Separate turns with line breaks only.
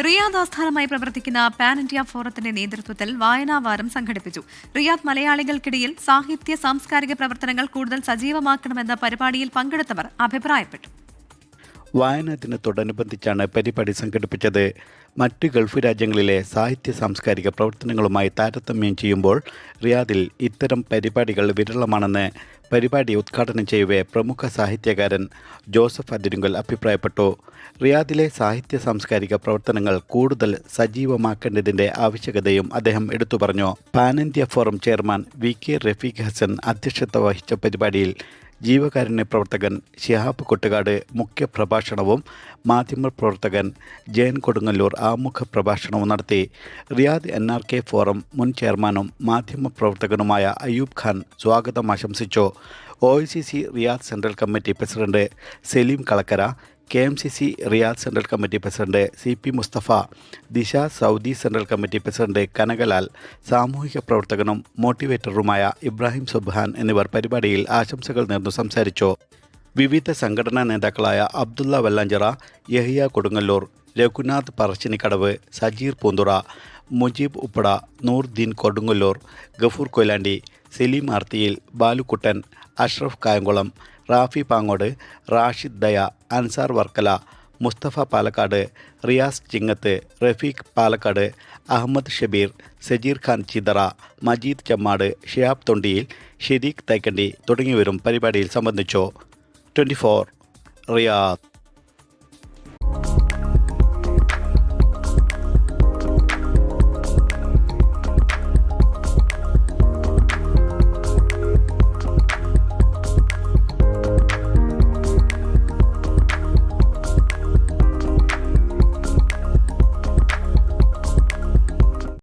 Riyadh ആസ്ഥാനമായി പ്രവർത്തിക്കുന്ന pan India ഫോറത്തിന്റെ നേതൃത്വത്തിൽ വായനാവാരം സംഘടിപ്പിച്ചു. റിയാദ് മലയാളികൾക്കിടയിൽ സാഹിത്യ സാംസ്കാരിക പ്രവർത്തനങ്ങൾ കൂടുതൽ സജീവമാക്കണമെന്ന പരിപാടിയിൽ പങ്കെടുത്തവർ അഭിപ്രായപ്പെട്ടു.
വായനാ ദിനത്തോടനുബന്ധിച്ചാണ് പരിപാടി സംഘടിപ്പിച്ചത്. മറ്റ് ഗൾഫ് രാജ്യങ്ങളിലെ സാഹിത്യ സാംസ്കാരിക പ്രവർത്തനങ്ങളുമായി താരതമ്യം ചെയ്യുമ്പോൾ റിയാദിൽ ഇത്തരം പരിപാടികൾ വിരളമാണെന്ന് പരിപാടി ഉദ്ഘാടനം ചെയ്യവേ പ്രമുഖ സാഹിത്യകാരൻ ജോസഫ് അതിരുങ്കൽ അഭിപ്രായപ്പെട്ടു. റിയാദിലെ സാഹിത്യ സാംസ്കാരിക പ്രവർത്തനങ്ങൾ കൂടുതൽ സജീവമാക്കേണ്ടതിൻ്റെ ആവശ്യകതയും അദ്ദേഹം എടുത്തു പറഞ്ഞു. Pan India forum chairman VK Rafeeq Hasan അധ്യക്ഷത വഹിച്ച പരിപാടിയിൽ ജീവകാരുണ്യ പ്രവർത്തകൻ ശിഹാബ് കൊട്ടുകാട് മുഖ്യ പ്രഭാഷണവും മാധ്യമപ്രവർത്തകൻ ജയൻ കൊടുങ്ങല്ലൂർ ആമുഖ പ്രഭാഷണവും നടത്തി. റിയാദ് NRK ഫോറം മുൻ ചെയർമാനും മാധ്യമപ്രവർത്തകനുമായ അയ്യൂബ് ഖാൻ സ്വാഗതം ആശംസിച്ചു. OICC Riyadh central committee president Saleem Kalakkara, KMCC Riyadh central committee president CP Musthafa, Disha Saudi central committee president Kanakalal, സാമൂഹിക പ്രവർത്തകനും മോട്ടിവേറ്ററുമായ ഇബ്രാഹിം സുബ്ഹാൻ എന്നിവർ പരിപാടിയിൽ ആശംസകൾ നേർന്നു സംസാരിച്ചു. വിവിധ സംഘടനാ നേതാക്കളായ അബ്ദുള്ള വെള്ളാഞ്ചിറ, യഹിയ കൊടുങ്ങല്ലൂർ, രഘുനാഥ് പറശ്ശിനിക്കടവ്, സജീർ പൂന്തുറ, മുജീബ് ഉപ്പട, നൂർദീൻ കൊടുങ്ങല്ലൂർ, ഗഫൂർ കൊയിലാണ്ടി, സലീം ആർത്തിയിൽ, ബാലുക്കുട്ടൻ, അഷ്റഫ് കായംകുളം, റാഫി പാങ്ങോട്, റാഷിദ് ദയ, അൻസാർ വർക്കല, മുസ്തഫ പാലക്കാട്, റിയാസ് ചിങ്ങത്ത്, റഫീഖ് പാലക്കാട്, അഹമ്മദ് ഷബീർ, സജീർ ഖാൻ ചിതറ, മജീദ് ചമ്മാട്, ഷിയാബ് തൊണ്ടിയിൽ, ഷെരീഖ് തൈക്കണ്ടി തുടങ്ങിയവരും പരിപാടിയിൽ സംബന്ധിച്ചു. 24 റിയാദ്.